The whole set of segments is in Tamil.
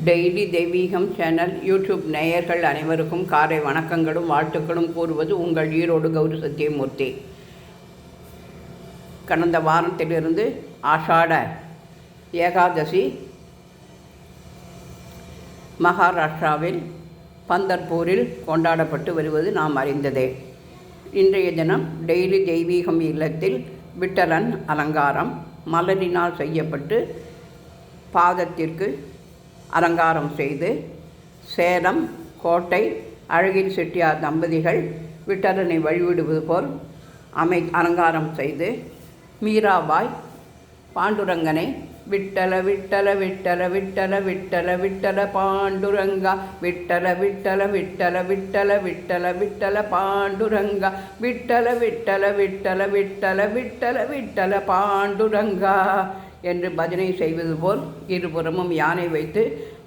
டெய்லி தெய்வீகம் சேனல் யூடியூப் நேயர்கள் அனைவருக்கும் காலை வணக்கங்களும் வாழ்த்துக்களும் கூறுவது உங்கள் ஈரோடு கௌரி சத்தியமூர்த்தி. கடந்த வாரத்திலிருந்து ஆஷாட ஏகாதசி மகாராஷ்டிராவில் பந்தர்பூரில் கொண்டாடப்பட்டு வருவது நாம் அறிந்ததே. இன்றைய தினம் டெய்லி தெய்வீகம் இல்லத்தில் விட்டலன் அலங்காரம் மலரினால் செய்யப்பட்டு பாதத்திற்கு அலங்காரம் செய்து சேலம் கோட்டை அழகிரி செட்டியார் தம்பதிகள் விட்டலனை வழிவிடுவது போல் அலங்காரம் செய்து மீராபாய் பாண்டுரங்கனை விட்டல விட்டல விட்டல விட்டல விட்டல விட்டல பாண்டுரங்கா விட்டல விட்டல விட்டல விட்டல விட்டல விட்டல பாண்டுரங்கா விட்டல விட்டல விட்டல விட்டல விட்டல விட்டல பாண்டுரங்கா என்று பஜனை செய்வது போல் இருபுறமும் யானை வைத்து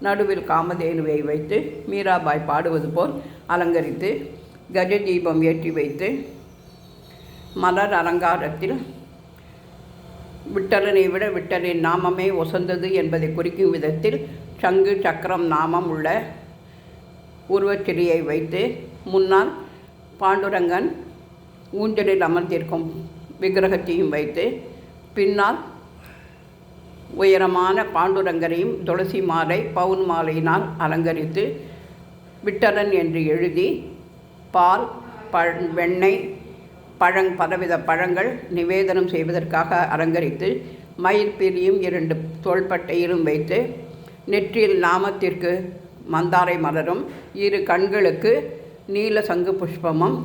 நடுவில் காமதேனுவை வைத்து மீராபாய் பாடுவது போல் அலங்கரித்து கஜதீபம் ஏற்றி வைத்து மலர் அலங்காரத்தில் விட்டலனை விட விட்டலின் நாமமே உசந்தது என்பதை குறிக்கும் விதத்தில் சங்கு சக்கரம் நாமம் உள்ள உருவச்சிலையை வைத்து முன்னால் பாண்டுரங்கன் ஊஞ்சலில் அமர்ந்திருக்கும் விக்கிரகத்தையும் வைத்து பின்னால் உயரமான பாண்டுரங்கரையும் துளசி மாலை பவுன் மாலையினால் அலங்கரித்து விட்டலன் என்று எழுதி பால் வெண்ணெய் பலவித பழங்கள் நிவேதனம் செய்வதற்காக அலங்கரித்து மயில்பீலியும் 2 தோள்பட்டையிலும் வைத்து நெற்றியில் நாமத்திற்கு மந்தாரை மலரும் 2 கண்களுக்கு நீல சங்கு புஷ்பமும்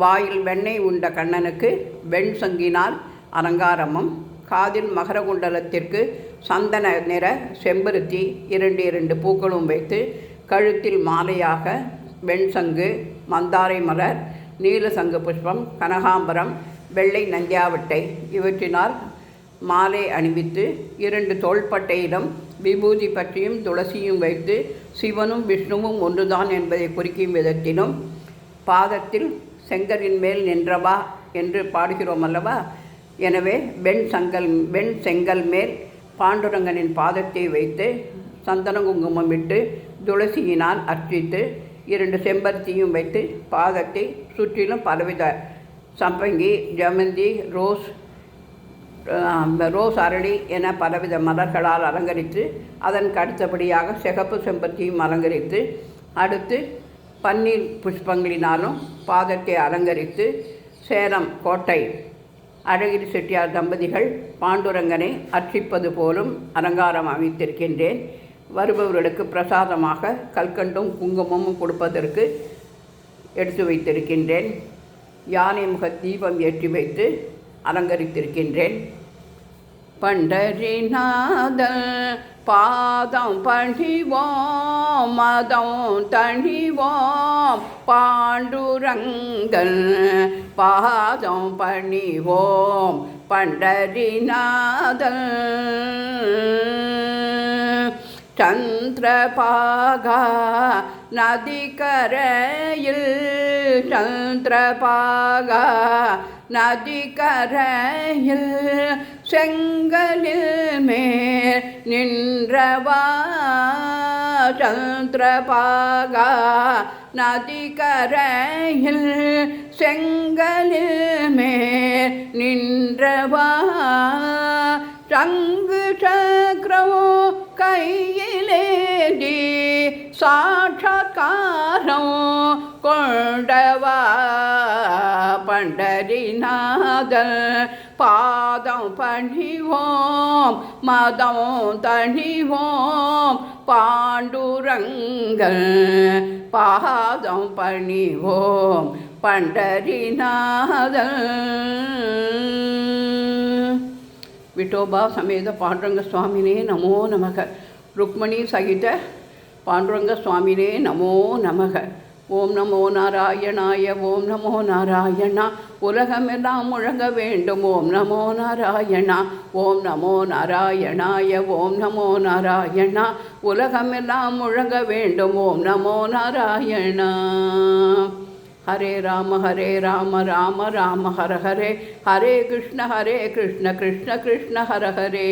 வாயில் வெண்ணெய் உண்ட கண்ணனுக்கு வெண் சங்கினால் அலங்காரமும் காதில் மகர குண்டலத்திற்கு சந்தன நிற செம்பருத்தி 2 பூக்களும் வைத்து கழுத்தில் மாலையாக வெண்சங்கு மந்தாரை மலர் நீல சங்கு புஷ்பம் கனகாம்பரம் வெள்ளை நந்தியாவட்டை இவற்றினால் மாலை அணிவித்து 2 தோள்பட்டையிலும் விபூதி பற்றியும் துளசியும் வைத்து சிவனும் விஷ்ணுவும் ஒன்றுதான் என்பதை குறிக்கும் விதத்திலும் பாதத்தில் செங்கலின் மேல் நின்றவா என்று பாடுகிறோம் அல்லவா. எனவே வெண் செங்கல் மேல் பாண்டுரங்கனின் பாதத்தை வைத்து சந்தன குங்குமம் விட்டு துளசியினால் அர்ச்சித்து 2 செம்பருத்தியும் வைத்து பாதத்தை சுற்றிலும் பலவித சம்பங்கி ஜமந்தி ரோஸ் அரளி என பலவித மலர்களால் அலங்கரித்து அதற்கு அடுத்தபடியாக சிகப்பு செம்பருத்தியும் அலங்கரித்து அடுத்து பன்னீர் புஷ்பங்களினாலும் பாதத்தை அலங்கரித்து சேலம் கோட்டை அழகிரி செட்டியார் தம்பதிகள் பாண்டுரங்கனை அர்ச்சிப்பது போலும் அலங்காரம் அமைத்திருக்கின்றேன். வருபவர்களுக்கு பிரசாதமாக கல்கண்டும் குங்குமமும் கொடுப்பதற்கு எடுத்து வைத்திருக்கின்றேன். யானை முக தீபம் ஏற்றி வைத்து அலங்கரித்திருக்கின்றேன். பண்டரிநாத பாதம் பணிவோம் மதம் தணிவோம் பாண்டுரங்கன் பாதம் பணிவோம் பண்டரிநாதன் சந்திரபாகா நதிக்கரையில் சந்திரபாகா நதிக்கரையில் செங்கலில் மேல் நின்றவா சந்திரபாகா நதிக்கரையில் செங்கலில் மேல் நின்றவா சங்கு சக்கரமோ கையிலேந்தி சாட்சாத்காரம் கொண்டவா பண்டரிநாதன் பாதம் பணிவோம் மதம் தணிவோம் பாண்டுரங்கன் பாதம் பணிவோம் பண்டரிநாதன். விட்டோபா சமேத பாண்டுரங்க சுவாமினே நமோ நமக. ருக்மணி சகித பாண்டுரங்க சுவாமினே நமோ நமக. ஓம் நமோ நாராயணாய ஓம் நமோ நாராயணா உலகமெல்லாம் முழங்க வேண்டும். ஓம் நமோ நாராயணா ஓம் நமோ நாராயணாய ஓம் நமோ நாராயணா உலகமெல்லாம் முழங்க வேண்டும். ஓம் நமோ நாராயணா. हरे राम राम राम हर हरे हरे कृष्ण कृष्ण कृष्ण हर हरे.